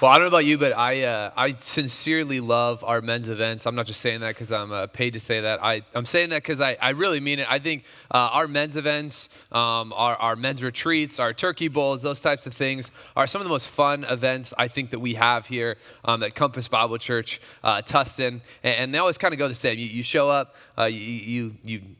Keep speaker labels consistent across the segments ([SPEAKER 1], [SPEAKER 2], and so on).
[SPEAKER 1] Well, I don't know about you, but I sincerely love our men's events. I'm not just saying that because I'm paid to say that. I'm saying that because I really mean it. I think our men's events, our men's retreats, our turkey bowls, those types of things are some of the most fun events I think that we have here at Compass Bible Church, Tustin. And they always kind of go the same. You show up, you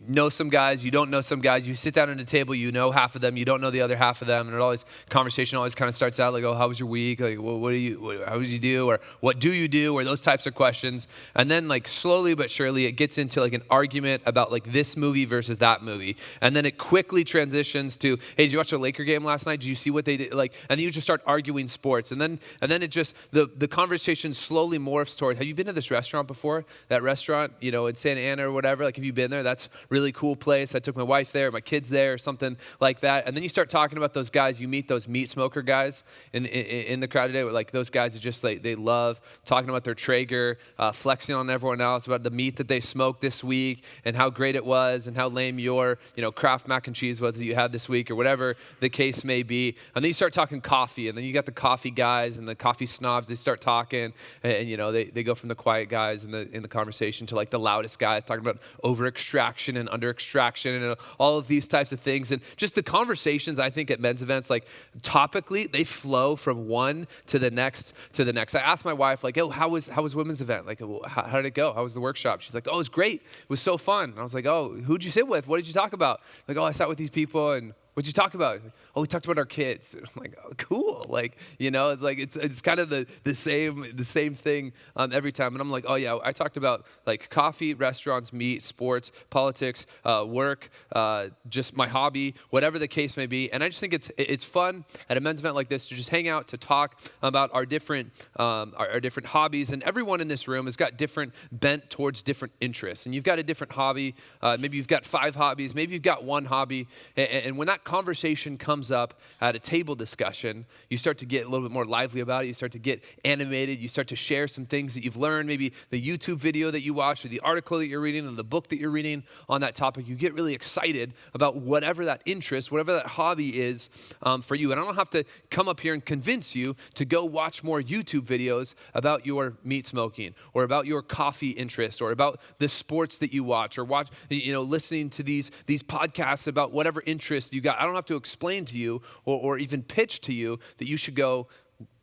[SPEAKER 1] know some guys, you don't know some guys. You sit down at a table, you know half of them, you don't know the other half of them, and conversation always kind of starts out like, "Oh, how was your week? Like, how did you do? Or what do you do?" Or those types of questions. And then like slowly but surely it gets into like an argument about like this movie versus that movie. And then it quickly transitions to, "Hey, did you watch the Laker game last night? Did you see what they did?" Like, and then you just start arguing sports. And then it just, the conversation slowly morphs toward, "Have you been to this restaurant before? That restaurant, in Santa Ana or whatever? Like, have you been there? That's a really cool place. I took my wife there, my kids there," or something like that. And then you start talking about those guys. You meet those meat smoker guys in the crowd today. Like those guys are just like, they love talking about their Traeger, flexing on everyone else about the meat that they smoked this week and how great it was and how lame your, Kraft mac and cheese was that you had this week or whatever the case may be. And then you start talking coffee, and then you got the coffee guys and the coffee snobs. They start talking, and they go from the quiet guys in the conversation to like the loudest guys talking about over extraction and under extraction and all of these types of things. And just the conversations, I think, at men's events, like topically, they flow from one to the next to the next. I asked my wife, like, "Oh, how was women's event? Like, how did it go? How was the workshop?" She's like, "Oh, it was great. It was so fun." And I was like, "Oh, who'd you sit with? What did you talk about?" Like, "Oh, I sat with these people, and what'd you talk about?" "Oh, we talked about our kids." And I'm like, "Oh, cool." Like, it's like, it's kind of the same thing every time. And I'm like, "Oh yeah, I talked about like coffee, restaurants, meat, sports, politics, work, just my hobby, whatever the case may be." And I just think it's fun at a men's event like this to just hang out, to talk about our different hobbies. And everyone in this room has got different bent towards different interests. And you've got a different hobby. Maybe you've got 5 hobbies. Maybe you've got one hobby. And when that conversation comes up at a table discussion, you start to get a little bit more lively about it. You start to get animated. You start to share some things that you've learned, maybe the YouTube video that you watched or the article that you're reading or the book that you're reading on that topic. You get really excited about whatever that interest, whatever that hobby is for you. And I don't have to come up here and convince you to go watch more YouTube videos about your meat smoking or about your coffee interest or about the sports that you watch or listening to these podcasts about whatever interest you got. I don't have to explain to you or even pitch to you that you should go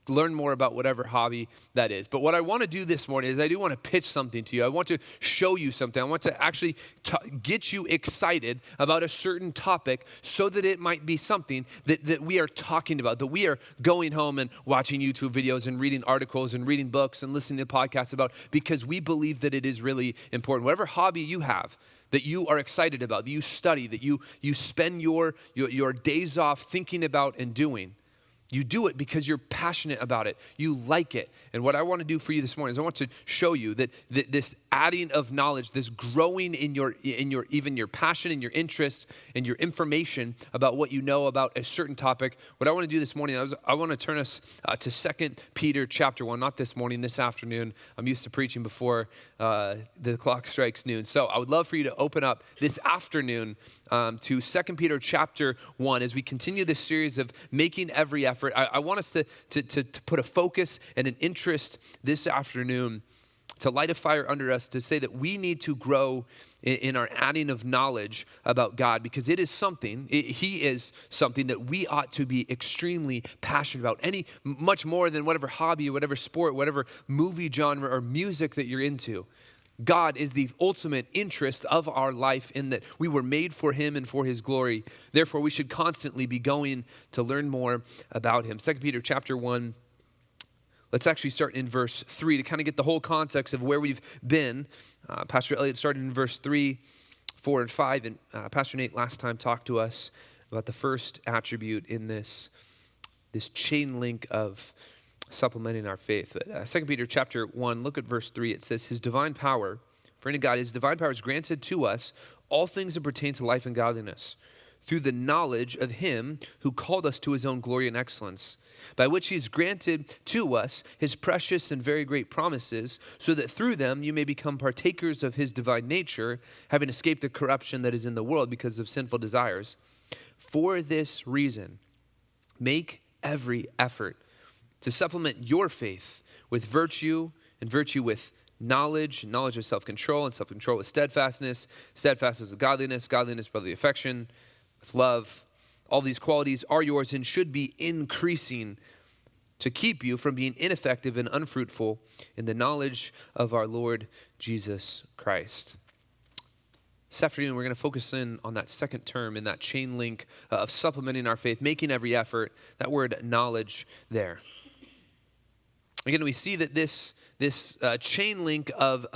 [SPEAKER 1] learn more about whatever hobby that is. But what I want to do this morning is I do want to pitch something to you. I want to show you something. I want to actually get you excited about a certain topic so that it might be something that we are talking about, that we are going home and watching YouTube videos and reading articles and reading books and listening to podcasts about, because we believe that it is really important. Whatever hobby you have that you are excited about, that you study, that you spend your days off thinking about and doing, you do it because you're passionate about it. You like it. And what I want to do for you this morning is I want to show you that this adding of knowledge, this growing in your even your passion and your interest and your information about what you know about a certain topic. What I want to do this morning is I want to turn us to 2 Peter chapter 1, not this morning, this afternoon. I'm used to preaching before the clock strikes noon. So I would love for you to open up this afternoon to 2 Peter chapter 1 as we continue this series of making every effort. I want us to put a focus and an interest this afternoon, to light a fire under us, to say that we need to grow in our adding of knowledge about God, because it is something, He is something that we ought to be extremely passionate about, much more than whatever hobby, whatever sport, whatever movie genre or music that you're into. God is the ultimate interest of our life, in that we were made for Him and for His glory. Therefore, we should constantly be going to learn more about Him. 2 Peter chapter 1, let's actually start in verse 3 to kind of get the whole context of where we've been. Pastor Elliott started in verse 3, 4, and 5, and Pastor Nate last time talked to us about the first attribute in this chain link of supplementing our faith. 2 Peter chapter 1, look at verse 3. It says, His divine power, for in God, His divine power is granted to us all things that pertain to life and godliness, through the knowledge of Him who called us to His own glory and excellence, by which He has granted to us His precious and very great promises, so that through them you may become partakers of His divine nature, having escaped the corruption that is in the world because of sinful desires. For this reason, make every effort to supplement your faith with virtue, and virtue with knowledge, and knowledge with self-control, and self-control with steadfastness, steadfastness with godliness, godliness brotherly affection, with love. All these qualities are yours and should be increasing to keep you from being ineffective and unfruitful in the knowledge of our Lord Jesus Christ. This afternoon, we're going to focus in on that second term in that chain link of supplementing our faith, making every effort, that word knowledge there. Again, we see that this chain link of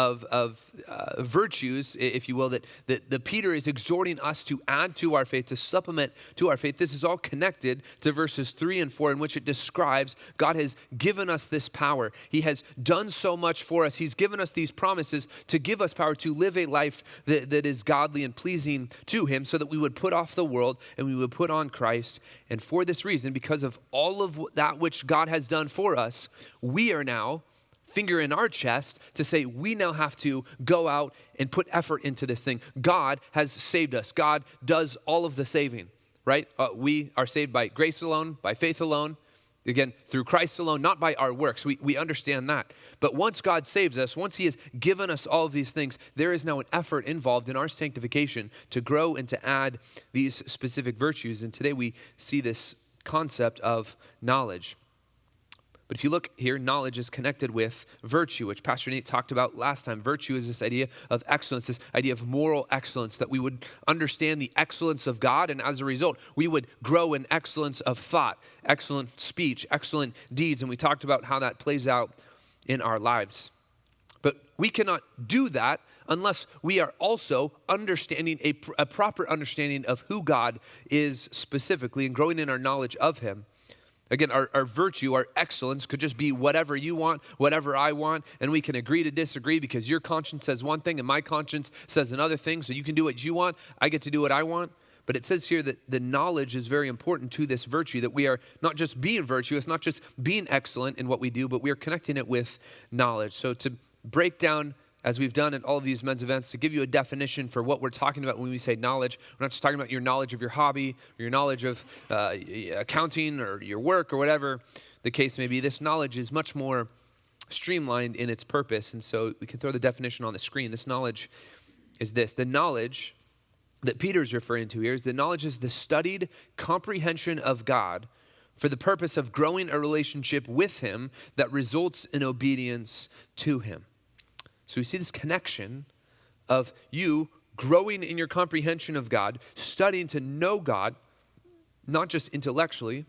[SPEAKER 1] virtues, if you will, that Peter is exhorting us to add to our faith, to supplement to our faith. This is all connected to verses 3 and 4, in which it describes God has given us this power. He has done so much for us. He's given us these promises to give us power to live a life that is godly and pleasing to him, so that we would put off the world and we would put on Christ. And for this reason, because of all of that which God has done for us, we are now finger in our chest to say we now have to go out and put effort into this thing. God has saved us. God does all of the saving, right? We are saved by grace alone, by faith alone, again, through Christ alone, not by our works. We understand that. But once God saves us, once he has given us all of these things, there is now an effort involved in our sanctification to grow and to add these specific virtues. And today we see this concept of knowledge. But if you look here, knowledge is connected with virtue, which Pastor Nate talked about last time. Virtue is this idea of excellence, this idea of moral excellence, that we would understand the excellence of God, and as a result, we would grow in excellence of thought, excellent speech, excellent deeds, and we talked about how that plays out in our lives. But we cannot do that unless we are also understanding a proper understanding of who God is specifically and growing in our knowledge of him. Again, our virtue, our excellence could just be whatever you want, whatever I want, and we can agree to disagree because your conscience says one thing and my conscience says another thing, so you can do what you want, I get to do what I want. But it says here that the knowledge is very important to this virtue, that we are not just being virtuous, not just being excellent in what we do, but we are connecting it with knowledge. So to break down, as we've done at all of these men's events, to give you a definition for what we're talking about when we say knowledge. We're not just talking about your knowledge of your hobby, or your knowledge of accounting, or your work, or whatever the case may be. This knowledge is much more streamlined in its purpose, and so we can throw the definition on the screen. This knowledge is this. The knowledge that Peter's referring to here is the knowledge is the studied comprehension of God for the purpose of growing a relationship with him that results in obedience to him. So we see this connection of you growing in your comprehension of God, studying to know God, not just intellectually,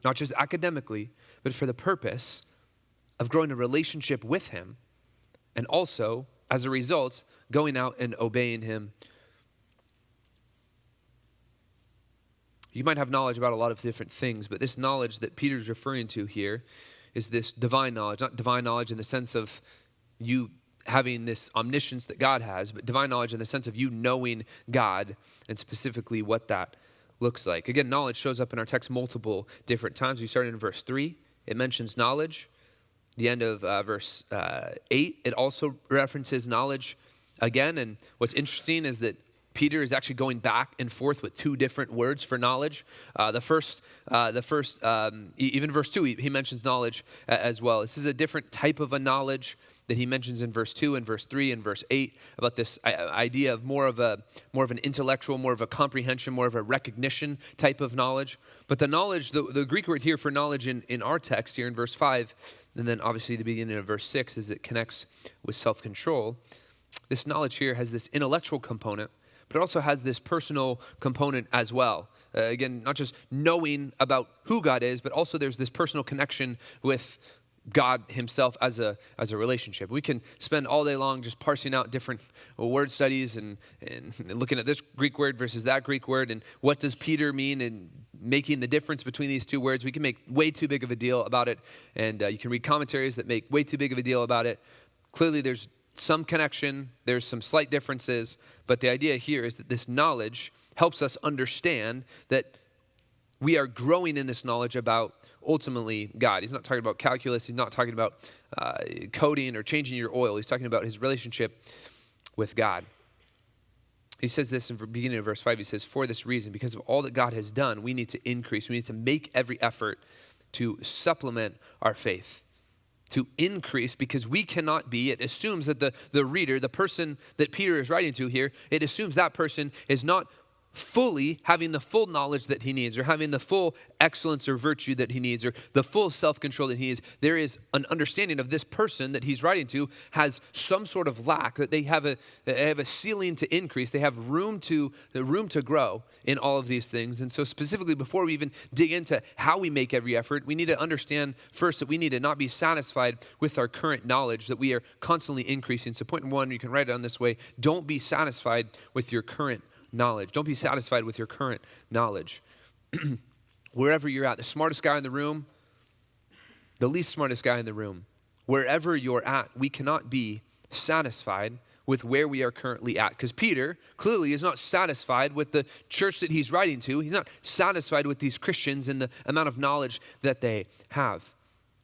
[SPEAKER 1] not just academically, but for the purpose of growing a relationship with him, and also, as a result, going out and obeying him. You might have knowledge about a lot of different things, but this knowledge that Peter's referring to here is this divine knowledge, not divine knowledge in the sense of you having this omniscience that God has, but divine knowledge in the sense of you knowing God and specifically what that looks like. Again, knowledge shows up in our text multiple different times. We started in verse 3. It mentions knowledge. The end of verse 8, it also references knowledge again. And what's interesting is that Peter is actually going back and forth with two different words for knowledge. The first, even verse 2, he mentions knowledge as well. This is a different type of a knowledge that he mentions in verse 2 and verse 3 and verse 8 about this idea of more of an intellectual, more of a comprehension, more of a recognition type of knowledge. But the knowledge, the Greek word here for knowledge in our text here in verse 5, and then obviously the beginning of verse 6 as it connects with self-control, this knowledge here has this intellectual component, but it also has this personal component as well. Again, not just knowing about who God is, but also there's this personal connection with God himself as a relationship. We can spend all day long just parsing out different word studies and looking at this Greek word versus that Greek word and what does Peter mean and making the difference between these two words. We can make way too big of a deal about it, and you can read commentaries that make way too big of a deal about it. Clearly there's some connection, there's some slight differences, but the idea here is that this knowledge helps us understand that we are growing in this knowledge about ultimately God. He's not talking about calculus. He's not talking about coding or changing your oil. He's talking about his relationship with God. He says this in the beginning of verse 5. He says, for this reason, because of all that God has done, we need to increase. We need to make every effort to supplement our faith, to increase, because we cannot be, it assumes that the reader, the person that Peter is writing to here, it assumes that person is not fully having the full knowledge that he needs, or having the full excellence or virtue that he needs, or the full self-control that he needs. There is an understanding of this person that he's writing to has some sort of lack, that they have a ceiling to increase. They have room to grow in all of these things. And so specifically, before we even dig into how we make every effort, we need to understand first that we need to not be satisfied with our current knowledge, that we are constantly increasing. So point one, you can write it down this way: don't be satisfied with your current knowledge. Don't be satisfied with your current knowledge. Wherever you're at, the smartest guy in the room, the least smartest guy in the room, wherever you're at, we cannot be satisfied with where we are currently at. Because Peter clearly is not satisfied with the church that he's writing to. He's not satisfied with these Christians and the amount of knowledge that they have.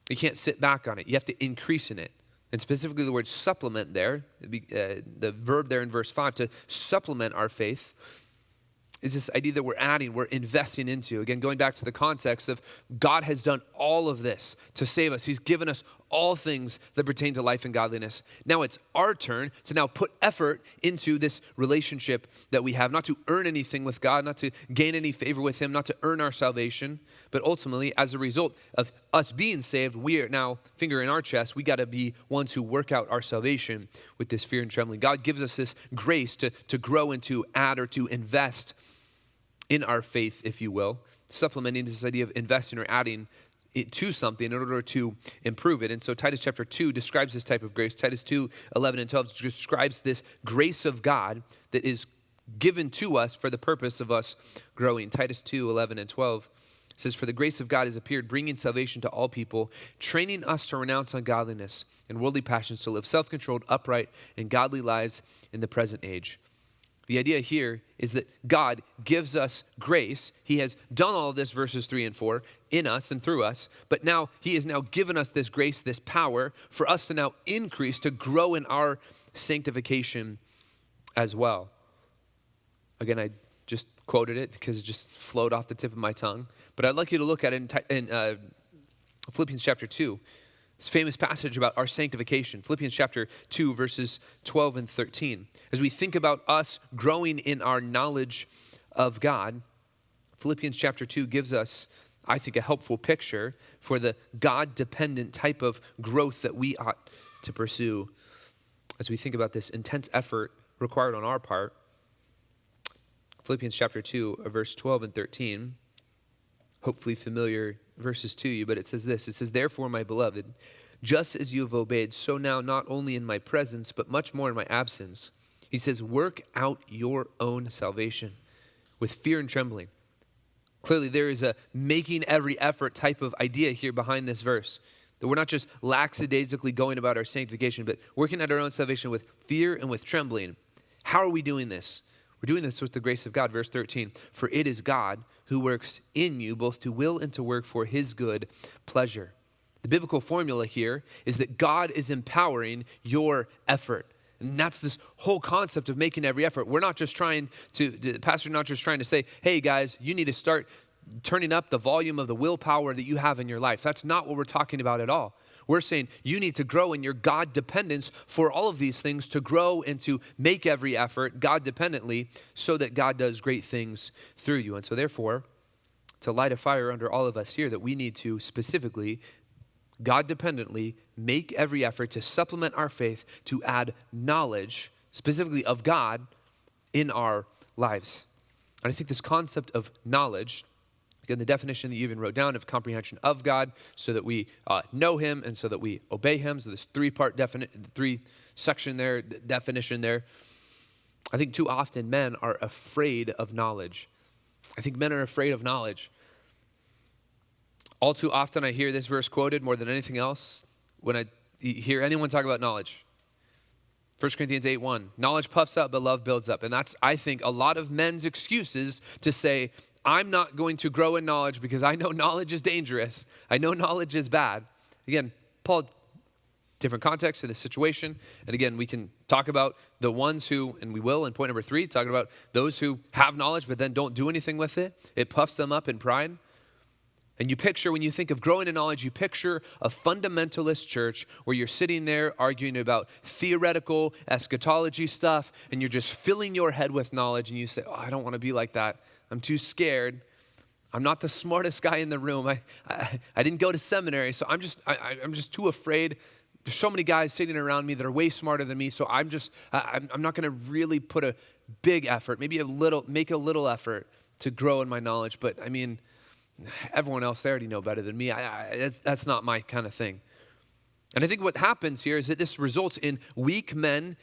[SPEAKER 1] You can't sit back on it. You have to increase in it. And specifically the word supplement there, the verb there in verse 5, to supplement our faith, is this idea that we're adding, we're investing into. Again, going back to the context of God has done all of this to save us. He's given us all things that pertain to life and godliness. Now it's our turn to now put effort into this relationship that we have, not to earn anything with God, not to gain any favor with him, not to earn our salvation, but ultimately, as a result of us being saved, we are now, finger in our chest, we got to be ones who work out our salvation with this fear and trembling. God gives us this grace to grow and to add or to invest in our faith, if you will, supplementing this idea of investing or adding it to something in order to improve it. And so Titus chapter 2 describes this type of grace. Titus 2, 11 and 12 describes this grace of God that is given to us for the purpose of us growing. Titus 2, 11 and 12 says, "For the grace of God has appeared, bringing salvation to all people, training us to renounce ungodliness and worldly passions, to live self-controlled, upright, and godly lives in the present age." The idea here is that God gives us grace. He has done all of this, verses 3 and 4, in us and through us. But now he has now given us this grace, this power, for us to now increase, to grow in our sanctification as well. Again, I just quoted it because it just flowed off the tip of my tongue. But I'd like you to look at it in Philippians chapter 2. This famous passage about our sanctification. Philippians chapter 2, verses 12 and 13. As we think about us growing in our knowledge of God, Philippians chapter 2 gives us, I think, a helpful picture for the God-dependent type of growth that we ought to pursue as we think about this intense effort required on our part. Philippians chapter 2, verse 12 and 13, hopefully familiar verses to you, but it says this. It says, "Therefore, my beloved, just as you have obeyed, so now not only in my presence, but much more in my absence." He says, "Work out your own salvation with fear and trembling." Clearly, there is a making every effort type of idea here behind this verse. That we're not just lackadaisically going about our sanctification, but working out our own salvation with fear and with trembling. How are we doing this? We're doing this with the grace of God. Verse 13, "For it is God who works in you both to will and to work for his good pleasure." The biblical formula here is that God is empowering your effort. And that's this whole concept of making every effort. We're not just trying the pastor's not just trying to say, "Hey guys, you need to start turning up the volume of the willpower that you have in your life." That's not what we're talking about at all. We're saying you need to grow in your God dependence for all of these things, to grow and to make every effort God dependently so that God does great things through you. And so therefore, to light a fire under all of us here, that we need to specifically, God dependently, make every effort to supplement our faith, to add knowledge, specifically of God, in our lives. And I think this concept of knowledge, again, the definition that you even wrote down of comprehension of God, so that we know him and so that we obey him. So this three-section there, definition there. I think too often men are afraid of knowledge. I think men are afraid of knowledge. All too often I hear this verse quoted more than anything else when I hear anyone talk about knowledge. 1 Corinthians 8:1, "Knowledge puffs up, but love builds up." And that's, I think, a lot of men's excuses to say, "I'm not going to grow in knowledge because I know knowledge is dangerous. I know knowledge is bad." Again, Paul, different context in a situation. And again, we can talk about the ones who, and we will in point number 3, talking about those who have knowledge but then don't do anything with it. It puffs them up in pride. And you picture, when you think of growing in knowledge, you picture a fundamentalist church where you're sitting there arguing about theoretical eschatology stuff, and you're just filling your head with knowledge, and you say, oh, I don't want to be like that. I'm too scared. I'm not the smartest guy in the room. I didn't go to seminary, so I'm just too afraid. There's so many guys sitting around me that are way smarter than me, so I'm not going to really put a big effort, make a little effort to grow in my knowledge. But I mean, everyone else, they already know better than me. That's not my kind of thing. And I think what happens here is that this results in weak men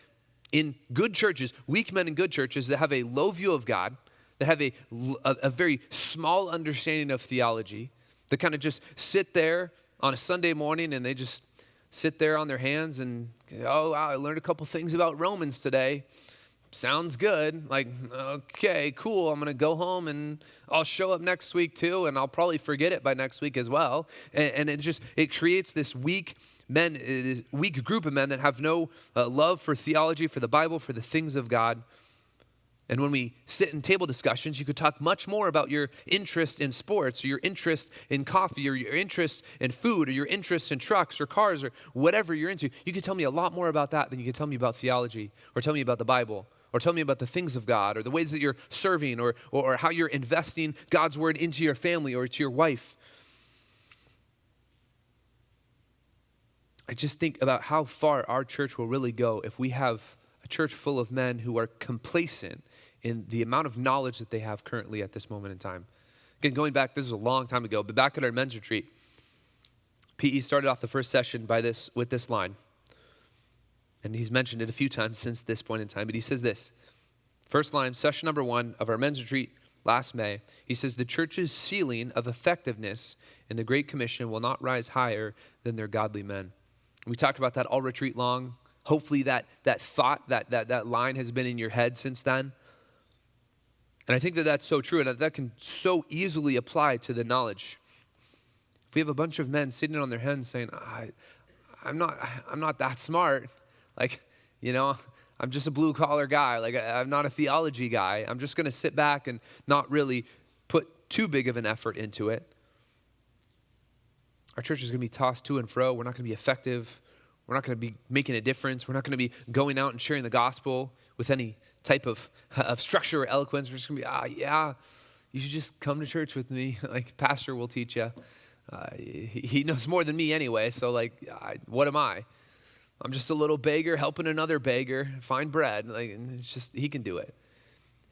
[SPEAKER 1] in good churches that have a low view of God, that have a very small understanding of theology, that kind of just sit there on a Sunday morning and they just sit there on their hands and, oh, wow, I learned a couple things about Romans today. Sounds good. Like, okay, cool. I'm going to go home and I'll show up next week too, and I'll probably forget it by next week as well. And it creates this weak group of men that have no love for theology, for the Bible, for the things of God. And when we sit in table discussions, you could talk much more about your interest in sports, or your interest in coffee, or your interest in food, or your interest in trucks or cars, or whatever you're into. You could tell me a lot more about that than you could tell me about theology, or tell me about the Bible, or tell me about the things of God, or the ways that you're serving, or how you're investing God's word into your family or to your wife. I just think about how far our church will really go if we have a church full of men who are complacent in the amount of knowledge that they have currently at this moment in time. Again, going back, this is a long time ago, but back at our men's retreat, PE started off the first session with this line. And he's mentioned it a few times since this point in time, but he says this. First line, session number 1 of our men's retreat last May. He says, the church's ceiling of effectiveness in the Great Commission will not rise higher than their godly men. We talked about that all retreat long. Hopefully that thought, that line has been in your head since then. And I think that that's so true, and that can so easily apply to the knowledge. If we have a bunch of men sitting on their hands saying, I'm not that smart. Like, I'm just a blue-collar guy. Like, I'm not a theology guy. I'm just going to sit back and not really put too big of an effort into it. Our church is going to be tossed to and fro. We're not going to be effective. We're not going to be making a difference. We're not going to be going out and sharing the gospel with any type of structure or eloquence. We're just going to be, you should just come to church with me. Like, pastor will teach you. He knows more than me anyway, so what am I? I'm just a little beggar helping another beggar find bread. And it's just, he can do it.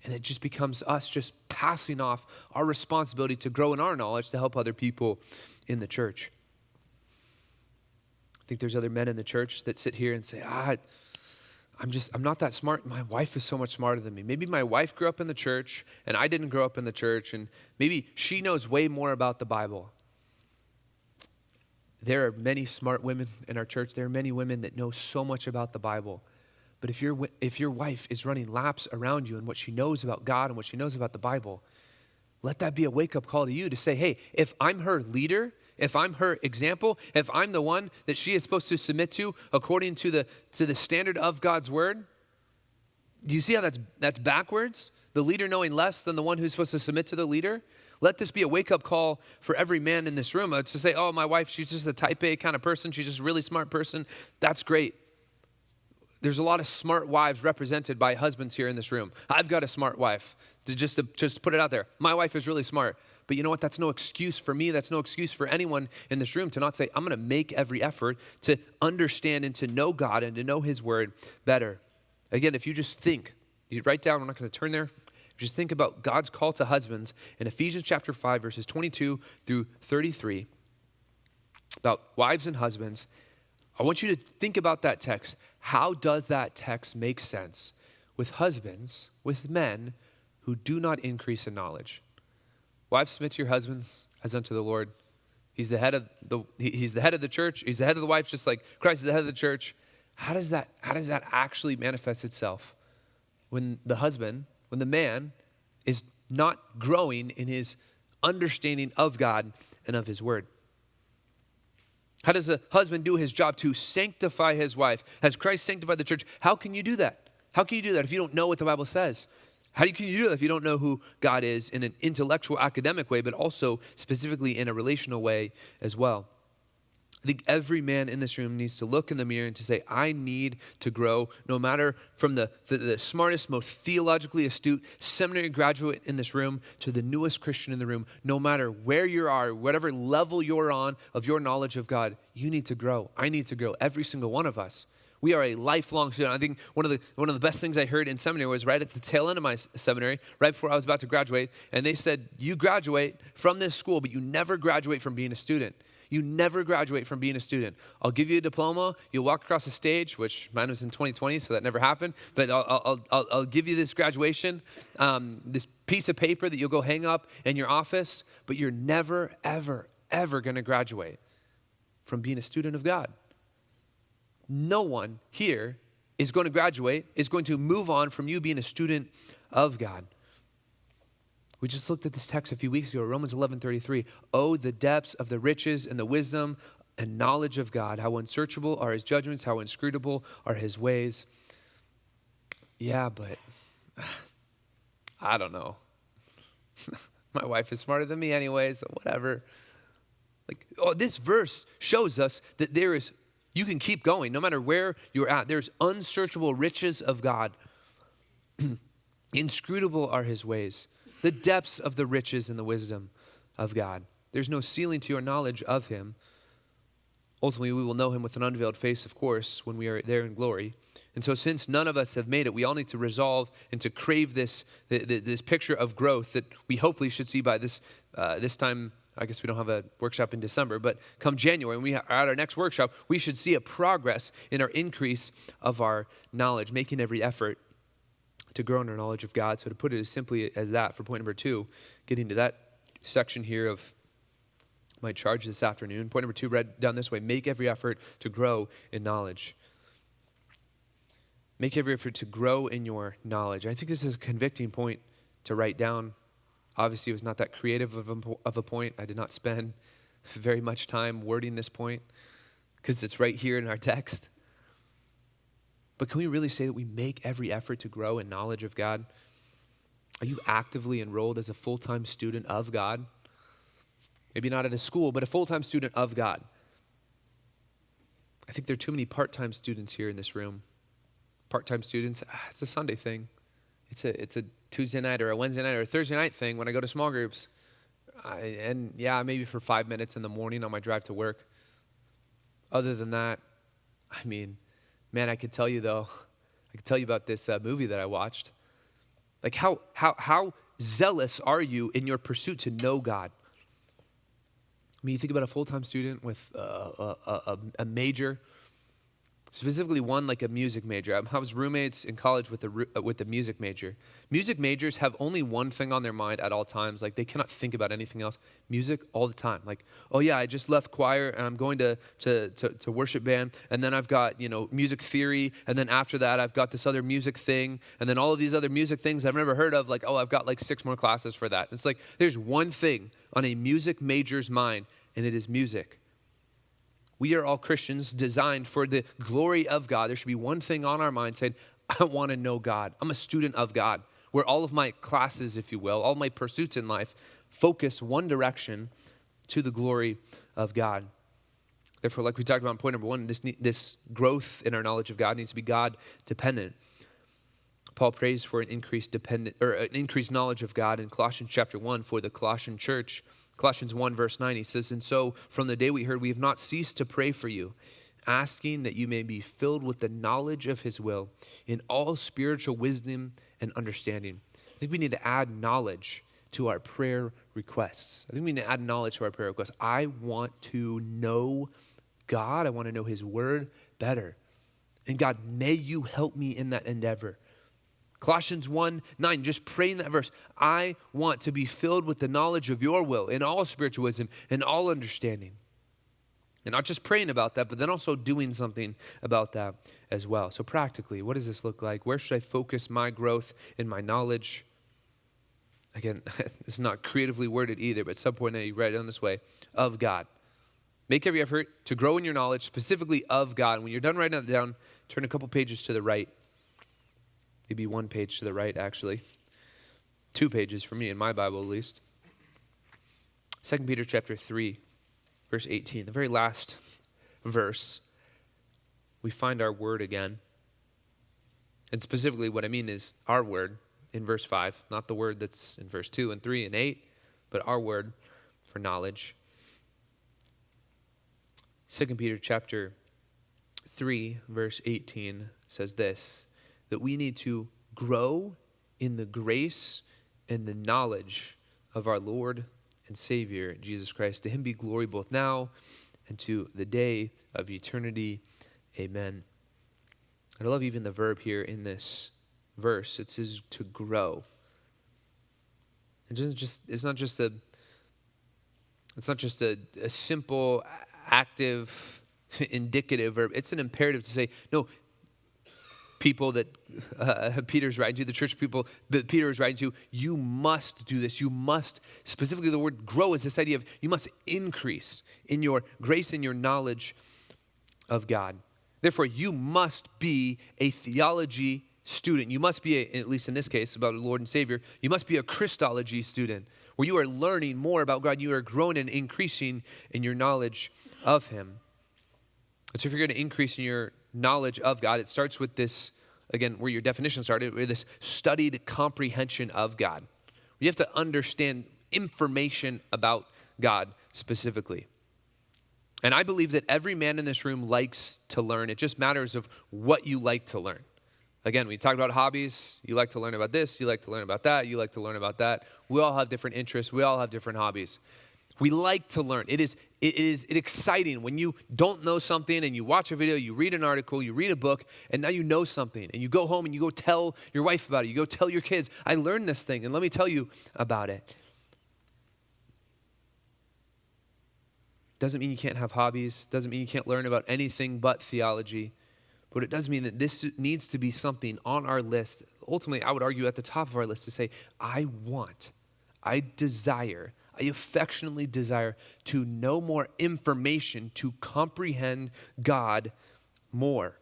[SPEAKER 1] And it just becomes us just passing off our responsibility to grow in our knowledge to help other people in the church. I think there's other men in the church that sit here and say, I'm not that smart. My wife is so much smarter than me. Maybe my wife grew up in the church and I didn't grow up in the church, and maybe she knows way more about the Bible. There are many smart women in our church. There are many women that know so much about the Bible. But if your wife is running laps around you and what she knows about God and what she knows about the Bible, let that be a wake-up call to you to say, hey, if I'm her leader, if I'm her example, if I'm the one that she is supposed to submit to according to the standard of God's word, do you see how that's backwards? The leader knowing less than the one who's supposed to submit to the leader? Let this be a wake-up call for every man in this room to say, oh, my wife, she's just a type A kind of person. She's just a really smart person. That's great. There's a lot of smart wives represented by husbands here in this room. I've got a smart wife. Just put it out there. My wife is really smart. But you know what? That's no excuse for me. That's no excuse for anyone in this room to not say, I'm going to make every effort to understand and to know God and to know his word better. Again, if you just think, you write down, I'm not going to turn there. Just think about God's call to husbands in Ephesians chapter 5, verses 22 through 33, about wives and husbands. I want you to think about that text. How does that text make sense with husbands, with men who do not increase in knowledge? Wives, submit to your husbands as unto the Lord. He's the head of the church. He's the head of the wife, just like Christ is the head of the church. How does that actually manifest itself when the man is not growing in his understanding of God and of his word? How does a husband do his job to sanctify his wife? Has Christ sanctified the church? How can you do that? How can you do that if you don't know what the Bible says? How can you do that if you don't know who God is in an intellectual, academic way, but also specifically in a relational way as well? I think every man in this room needs to look in the mirror and to say, I need to grow, no matter from the smartest, most theologically astute seminary graduate in this room to the newest Christian in the room. No matter where you are, whatever level you're on of your knowledge of God, you need to grow. I need to grow, every single one of us. We are a lifelong student. I think one of the best things I heard in seminary was right at the tail end of my seminary, right before I was about to graduate, and they said, you graduate from this school, but you never graduate from being a student. You never graduate from being a student. I'll give you a diploma. You'll walk across the stage, which mine was in 2020, so that never happened. But I'll give you this graduation, this piece of paper that you'll go hang up in your office. But you're never, ever, ever going to graduate from being a student of God. No one here is going to graduate, is going to move on from you being a student of God. We just looked at this text a few weeks ago, Romans 11:33. Oh, the depths of the riches and the wisdom and knowledge of God. How unsearchable are his judgments, how inscrutable are his ways. Yeah, but I don't know. My wife is smarter than me anyway, so whatever. This verse shows us that you can keep going no matter where you're at. There's unsearchable riches of God. Inscrutable are his ways. The depths of the riches and the wisdom of God. There's no ceiling to your knowledge of him. Ultimately, we will know him with an unveiled face, of course, when we are there in glory. And so since none of us have made it, we all need to resolve and to crave this picture of growth that we hopefully should see by this time. I guess we don't have a workshop in December, but come January, when we are at our next workshop, we should see a progress in our increase of our knowledge, making every effort to grow in our knowledge of God. So to put it as simply as that for point number 2, getting to that section here of my charge this afternoon. Point number 2 read down this way: make every effort to grow in knowledge. Make every effort to grow in your knowledge. I think this is a convicting point to write down. Obviously, it was not that creative of a point. I did not spend very much time wording this point because it's right here in our text. But can we really say that we make every effort to grow in knowledge of God? Are you actively enrolled as a full-time student of God? Maybe not at a school, but a full-time student of God. I think there are too many part-time students here in this room. Part-time students, it's a Sunday thing. It's a Tuesday night or a Wednesday night or a Thursday night thing when I go to small groups. Maybe for 5 minutes in the morning on my drive to work. Other than that, man, I could tell you about this movie that I watched. Like how zealous are you in your pursuit to know God? You think about a full-time student with a major, specifically one like a music major. I was roommates in college with a music major. Music majors have only one thing on their mind at all times. Like they cannot think about anything else. Music all the time. Like, oh yeah, I just left choir and I'm going to worship band, and then I've got music theory, and then after that I've got this other music thing, and then all of these other music things I've never heard of. Like, oh, I've got like 6 more classes for that. It's like there's one thing on a music major's mind, and it is music. We are all Christians designed for the glory of God. There should be one thing on our mind saying, I want to know God. I'm a student of God. Where all of my classes, if you will, all my pursuits in life focus one direction to the glory of God. Therefore, like we talked about in point number 1, this growth in our knowledge of God needs to be God dependent. Paul prays for an increased knowledge of God in Colossians chapter 1 for the Colossian church. Colossians 1 verse 9, he says, and so from the day we heard, we have not ceased to pray for you, asking that you may be filled with the knowledge of his will in all spiritual wisdom and understanding. I think we need to add knowledge to our prayer requests. I think we need to add knowledge to our prayer requests. I want to know God. I want to know his word better. And God, may you help me in that endeavor. Colossians 1:9, just praying that verse. I want to be filled with the knowledge of your will in all spiritual wisdom and all understanding. And not just praying about that, but then also doing something about that as well. So practically, what does this look like? Where should I focus my growth in my knowledge? Again, it's not creatively worded either, but at some point you write it down this way, of God. Make every effort to grow in your knowledge, specifically of God. And when you're done writing that down, turn a couple pages to the right. Maybe one page to the right, actually. 2 pages for me in my Bible at least. 2 Peter chapter 3, verse 18, the very last verse, we find our word again. And specifically what I mean is our word in verse 5, not the word that's in verse 2 and 3 and 8, but our word for knowledge. 2 Peter chapter 3, verse 18 says this, that we need to grow in the grace and the knowledge of our Lord and Savior, Jesus Christ. To him be glory both now and to the day of eternity. Amen. And I love even the verb here in this verse. It says to grow. It's not just a simple, active, indicative verb. It's an imperative to say, no, people that Peter's writing to, the church people that Peter is writing to, you must do this. You must, specifically the word grow is this idea of you must increase in your grace and your knowledge of God. Therefore, you must be a theology student. You must be, at least in this case, about the Lord and Savior, you must be a Christology student, where you are learning more about God. You are growing and increasing in your knowledge of him. And so if you're going to increase in your knowledge of God, it starts with this, again, where your definition started, with this studied comprehension of God. You have to understand information about God specifically. And I believe that every man in this room likes to learn. It just matters of what you like to learn. Again, we talked about hobbies. You like to learn about this. You like to learn about that. You like to learn about that. We all have different interests. We all have different hobbies. We like to learn. It is exciting when you don't know something and you watch a video, you read an article, you read a book, and now you know something. And you go home and you go tell your wife about it. You go tell your kids, I learned this thing, and let me tell you about it. Doesn't mean you can't have hobbies. Doesn't mean you can't learn about anything but theology. But it does mean that this needs to be something on our list. Ultimately, I would argue at the top of our list to say, I desire, I affectionately desire to know more information, to comprehend God more.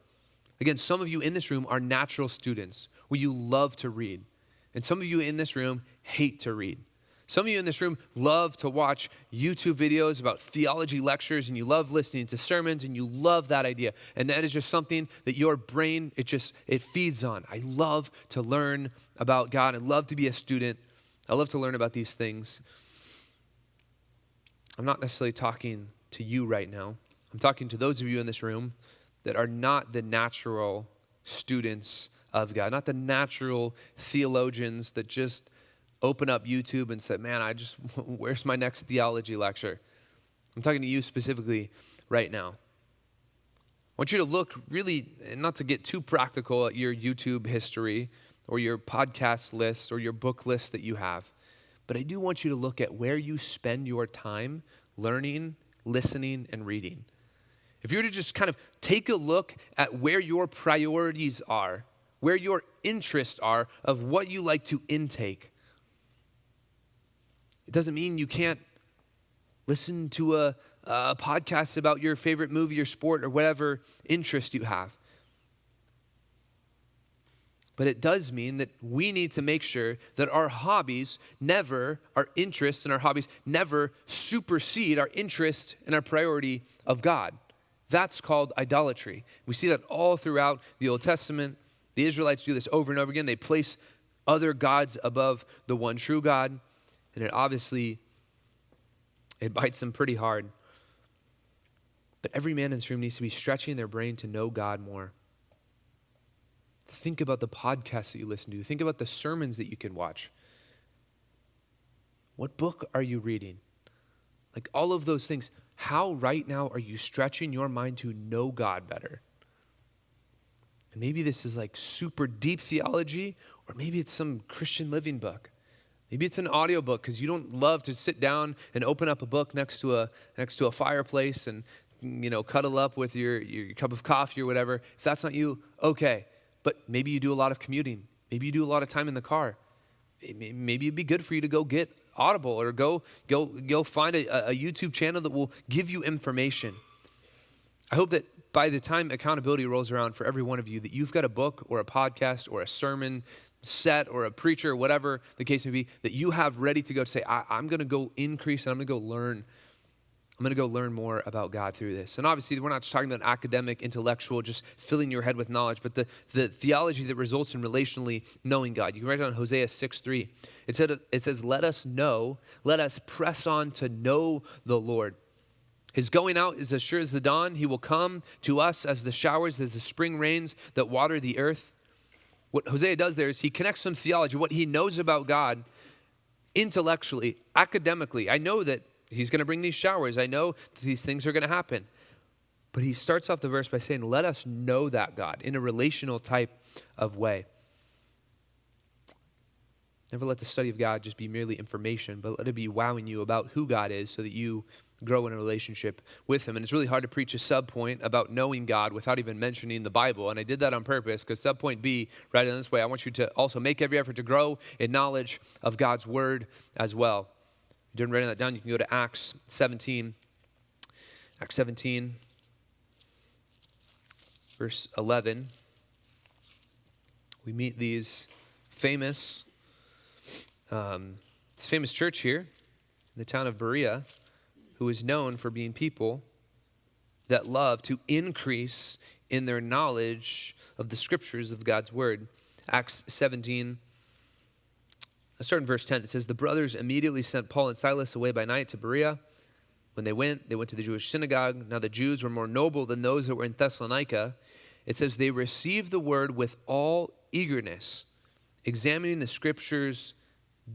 [SPEAKER 1] Again, some of you in this room are natural students where you love to read. And some of you in this room hate to read. Some of you in this room love to watch YouTube videos about theology lectures, and you love listening to sermons, and you love that idea. And that is just something that your brain, it feeds on. I love to learn about God. I love to be a student. I love to learn about these things. I'm not necessarily talking to you right now. I'm talking to those of you in this room that are not the natural students of God, not the natural theologians that just open up YouTube and say, man, where's my next theology lecture? I'm talking to you specifically right now. I want you to look really, and not to get too practical at your YouTube history or your podcast list or your book list that you have, but I do want you to look at where you spend your time learning, listening, and reading. If you were to just kind of take a look at where your priorities are, where your interests are of what you like to intake, it doesn't mean you can't listen to a podcast about your favorite movie or sport or whatever interest you have. But it does mean that we need to make sure that our interests and our hobbies never supersede our interest and our priority of God. That's called idolatry. We see that all throughout the Old Testament. The Israelites do this over and over again. They place other gods above the one true God. And it bites them pretty hard. But every man in this room needs to be stretching their brain to know God more. Think about the podcasts that you listen to. Think about the sermons that you can watch. What book are you reading? Like all of those things. How right now are you stretching your mind to know God better? And maybe this is like super deep theology, or maybe it's some Christian living book. Maybe it's an audiobook because you don't love to sit down and open up a book next to a fireplace and cuddle up with your cup of coffee or whatever. If that's not you, okay. But maybe you do a lot of commuting. Maybe you do a lot of time in the car. Maybe it'd be good for you to go get Audible or go find a YouTube channel that will give you information. I hope that by the time accountability rolls around for every one of you, that you've got a book or a podcast or a sermon set or a preacher or whatever the case may be that you have ready to go to say, I'm going to go increase and I'm going to go learn. I'm going to go learn more about God through this. And obviously, we're not just talking about academic, intellectual, just filling your head with knowledge, but the theology that results in relationally knowing God. You can write it on Hosea 6:3. It says, let us press on to know the Lord. His going out is as sure as the dawn. He will come to us as the showers, as the spring rains that water the earth. What Hosea does there is he connects some theology, what he knows about God intellectually, academically. I know that he's going to bring these showers. I know these things are going to happen. But he starts off the verse by saying, let us know that God in a relational type of way. Never let the study of God just be merely information, but let it be wowing you about who God is so that you grow in a relationship with him. And it's really hard to preach a sub-point about knowing God without even mentioning the Bible. And I did that on purpose because sub-point B, right in this way, I want you to also make every effort to grow in knowledge of God's word as well. If you didn't write that down, you can go to Acts 17. Acts 17, verse 11. We meet this famous church here in the town of Berea, who is known for being people that love to increase in their knowledge of the scriptures of God's word. Acts 17, let's start in verse 10. It says, the brothers immediately sent Paul and Silas away by night to Berea. When they went to the Jewish synagogue. Now the Jews were more noble than those that were in Thessalonica. It says they received the word with all eagerness, examining the scriptures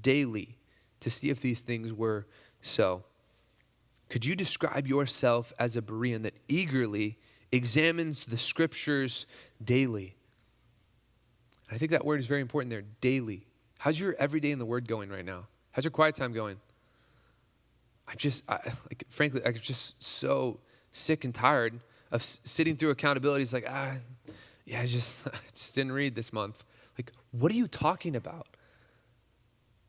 [SPEAKER 1] daily to see if these things were so. Could you describe yourself as a Berean that eagerly examines the scriptures daily? I think that word is very important there, daily. How's your everyday in the word going right now? How's your quiet time going? Frankly, I'm just so sick and tired of sitting through accountability. It's like, I just didn't read this month. Like, what are you talking about?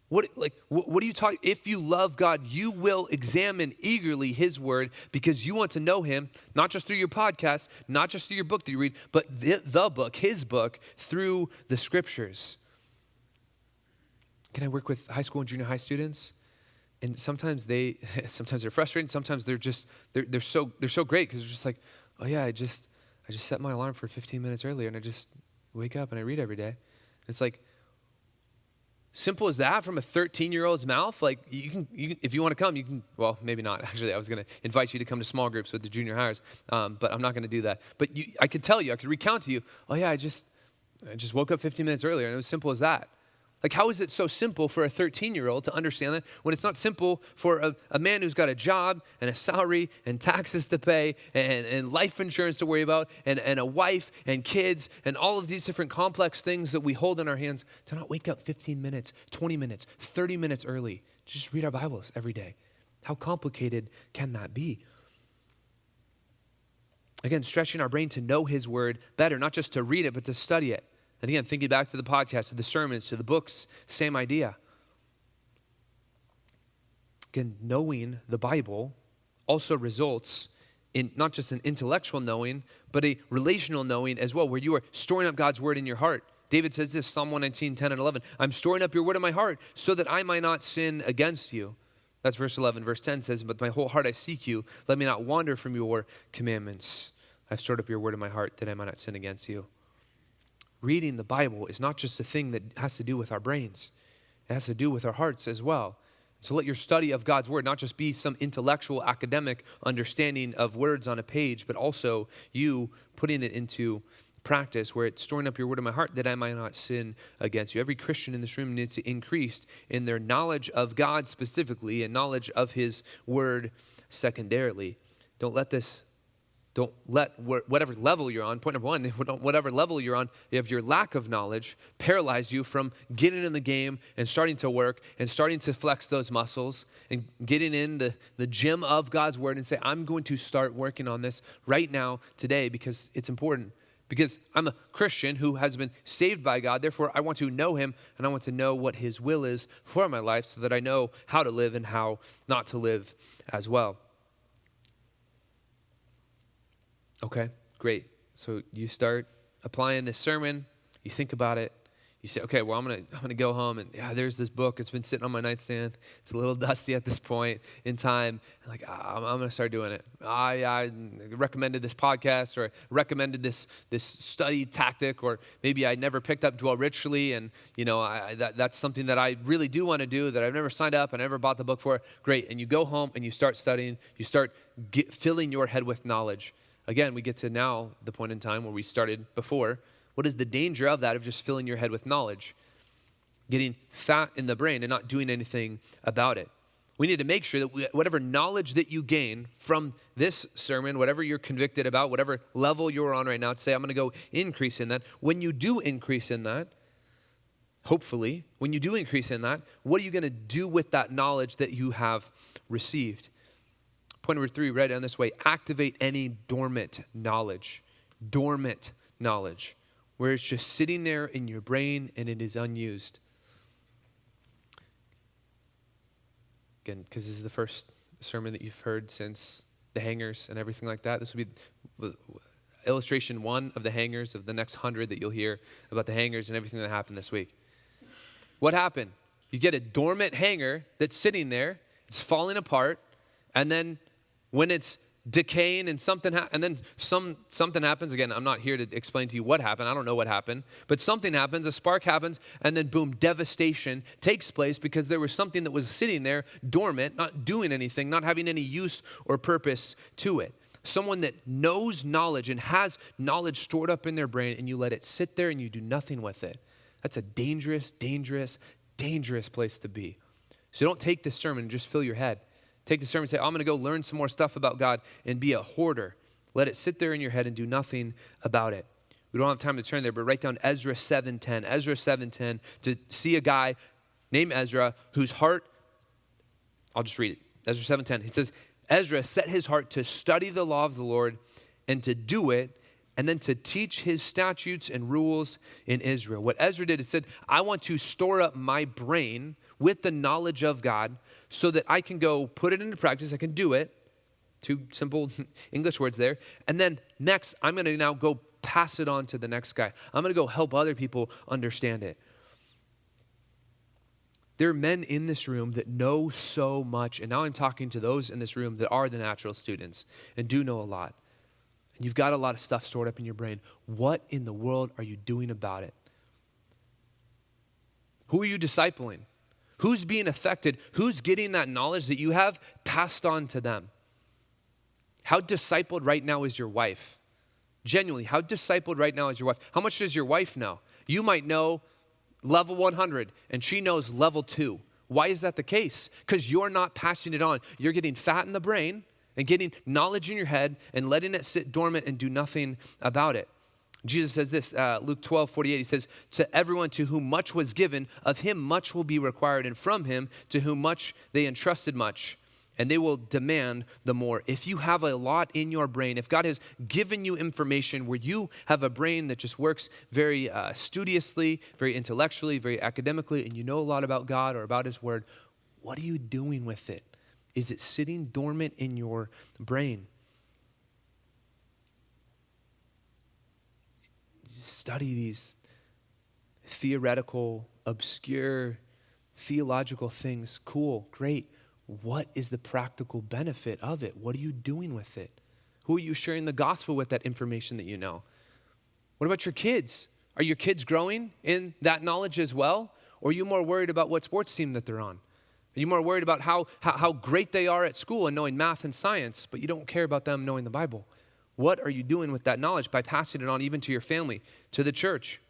[SPEAKER 1] What are you talking? If you love God, you will examine eagerly his word because you want to know him, not just through your podcast, not just through your book that you read, but the book, his book, through the scriptures. Can I work with high school and junior high students? And sometimes they're frustrated. Sometimes they're so great because they're just like, oh yeah, I just set my alarm for 15 minutes earlier and I just wake up and I read every day. And it's like, simple as that from a 13-year-old's mouth. Like you can, if you want to come, you can. Well, maybe not. Actually, I was going to invite you to come to small groups with the junior hires, but I'm not going to do that. But I could tell you, I could recount to you. Oh yeah, I just woke up 15 minutes earlier, and it was simple as that. Like, how is it so simple for a 13-year-old to understand that when it's not simple for a man who's got a job and a salary and taxes to pay and life insurance to worry about and a wife and kids and all of these different complex things that we hold in our hands to not wake up 15 minutes, 20 minutes, 30 minutes early, just read our Bibles every day? How complicated can that be? Again, stretching our brain to know his word better, not just to read it, but to study it. And again, thinking back to the podcast, to the sermons, to the books, same idea. Again, knowing the Bible also results in not just an intellectual knowing, but a relational knowing as well, where you are storing up God's word in your heart. David says this, Psalm 119, 10 and 11, I'm storing up your word in my heart so that I might not sin against you. That's verse 11. Verse 10 says, but my whole heart I seek you. Let me not wander from your commandments. I've stored up your word in my heart that I might not sin against you. Reading the Bible is not just a thing that has to do with our brains. It has to do with our hearts as well. So let your study of God's word not just be some intellectual, academic understanding of words on a page, but also you putting it into practice where it's storing up your word in my heart that I might not sin against you. Every Christian in this room needs to increase in their knowledge of God specifically and knowledge of his word secondarily. Don't let whatever level you're on, point number one, whatever level you're on, if your lack of knowledge paralyze you from getting in the game and starting to work and starting to flex those muscles and getting in the gym of God's word and say, I'm going to start working on this right now, today, because it's important. Because I'm a Christian who has been saved by God. Therefore, I want to know him and I want to know what his will is for my life so that I know how to live and how not to live as well. Okay, great. So you start applying this sermon, you think about it, You say, okay, well, I'm gonna go home and there's this book. It's been sitting on my nightstand. It's a little dusty at this point in time. Like, I'm gonna start doing it. I recommended this podcast, or recommended this study tactic, or maybe I never picked up Dwell Richly, and that's something that I really do want to do, that I've never signed up, and I never bought the book for. Great, and you go home and you start studying. You start filling your head with knowledge. Again, we get to now the point in time where we started before. What is the danger of that, of just filling your head with knowledge? Getting fat in the brain and not doing anything about it. We need to make sure that whatever knowledge that you gain from this sermon, whatever you're convicted about, whatever level you're on right now, to say, I'm going to go increase in that. When you do increase in that, hopefully, when you do increase in that, what are you going to do with that knowledge that you have received? Point number 3, read down this way: activate any dormant knowledge. Dormant knowledge, where it's just sitting there in your brain and it is unused. Again, because this is the first sermon that you've heard since the hangers and everything like that. This will be illustration 1 of the hangers, of the next 100 that you'll hear about the hangers and everything that happened this week. What happened? You get a dormant hanger that's sitting there, it's falling apart, and then when it's decaying and something happens. Again, I'm not here to explain to you what happened. I don't know what happened. But something happens, a spark happens, and then boom, devastation takes place because there was something that was sitting there dormant, not doing anything, not having any use or purpose to it. Someone that knows knowledge and has knowledge stored up in their brain, and you let it sit there and you do nothing with it. That's a dangerous, dangerous, dangerous place to be. So don't take this sermon and just fill your head. Take the sermon and say, I'm going to go learn some more stuff about God and be a hoarder. Let it sit there in your head and do nothing about it. We don't have time to turn there, but write down Ezra 7:10. Ezra 7:10, to see a guy named Ezra whose heart, I'll just read it. Ezra 7:10. It says, Ezra set his heart to study the law of the Lord and to do it, and then to teach his statutes and rules in Israel. What Ezra did is said, I want to store up my brain with the knowledge of God so that I can go put it into practice. I can do it. 2 simple English words there. And then next, I'm going to now go pass it on to the next guy. I'm going to go help other people understand it. There are men in this room that know so much. And now I'm talking to those in this room that are the natural students and do know a lot. And you've got a lot of stuff stored up in your brain. What in the world are you doing about it? Who are you discipling? Who's being affected? Who's getting that knowledge that you have passed on to them? How discipled right now is your wife? Genuinely, how discipled right now is your wife? How much does your wife know? You might know level 100 and she knows level 2. Why is that the case? Because you're not passing it on. You're getting fat in the brain and getting knowledge in your head and letting it sit dormant and do nothing about it. Jesus says this, Luke 12:48, he says, to everyone to whom much was given, of him much will be required, and from him to whom much they entrusted much, and they will demand the more. If you have a lot in your brain, if God has given you information where you have a brain that just works very studiously, very intellectually, very academically, and you know a lot about God or about his word, what are you doing with it? Is it sitting dormant in your brain? Study these theoretical, obscure, theological things. Cool, great. What is the practical benefit of it? What are you doing with it? Who are you sharing the gospel with, that information that you know? What about your kids? Are your kids growing in that knowledge as well? Or are you more worried about what sports team that they're on? Are you more worried about how great they are at school and knowing math and science, but you don't care about them knowing the Bible? What are you doing with that knowledge by passing it on even to your family, to the church,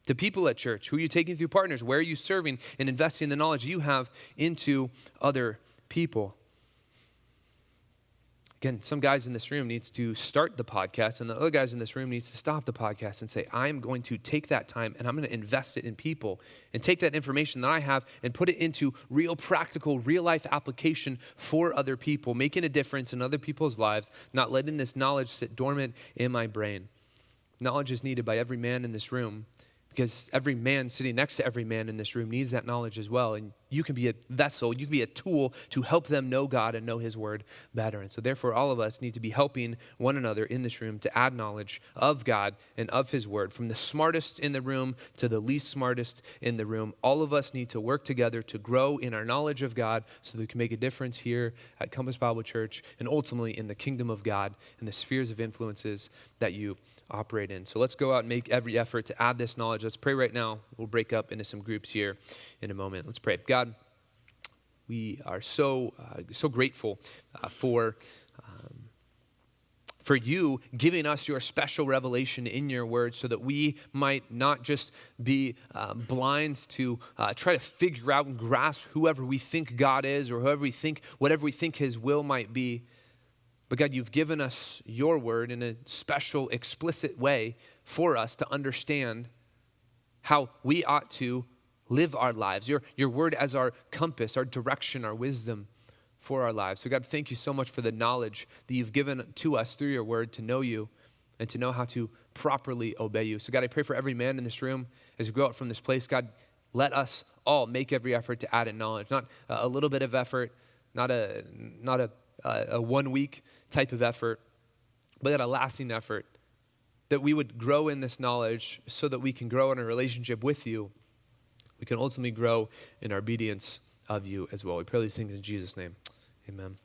[SPEAKER 1] to people at church? Who are you taking through partners? Where are you serving and investing the knowledge you have into other people? Again, some guys in this room needs to start the podcast, and the other guys in this room needs to stop the podcast and say, I'm going to take that time and I'm going to invest it in people and take that information that I have and put it into real practical, real life application for other people, making a difference in other people's lives, not letting this knowledge sit dormant in my brain. Knowledge is needed by every man in this room, because every man sitting next to every man in this room needs that knowledge as well. And you can be a vessel, you can be a tool to help them know God and know his word better. And so therefore, all of us need to be helping one another in this room to add knowledge of God and of his word. From the smartest in the room to the least smartest in the room, all of us need to work together to grow in our knowledge of God so that we can make a difference here at Compass Bible Church and ultimately in the kingdom of God and the spheres of influences that you operate in. So let's go out and make every effort to add this knowledge. Let's pray right now. We'll break up into some groups here in a moment. Let's pray. God, we are so grateful for you giving us your special revelation in your word so that we might not just be blind to try to figure out and grasp whoever we think God is or whatever we think his will might be. But God, you've given us your word in a special, explicit way for us to understand how we ought to live our lives. Your word as our compass, our direction, our wisdom for our lives. So God, thank you so much for the knowledge that you've given to us through your word to know you and to know how to properly obey you. So God, I pray for every man in this room as we go out from this place. God, let us all make every effort to add in knowledge, not a little bit of effort, not a 1 week type of effort, but a lasting effort, that we would grow in this knowledge so that we can grow in a relationship with you. We can ultimately grow in our obedience of you as well. We pray these things in Jesus' name. Amen.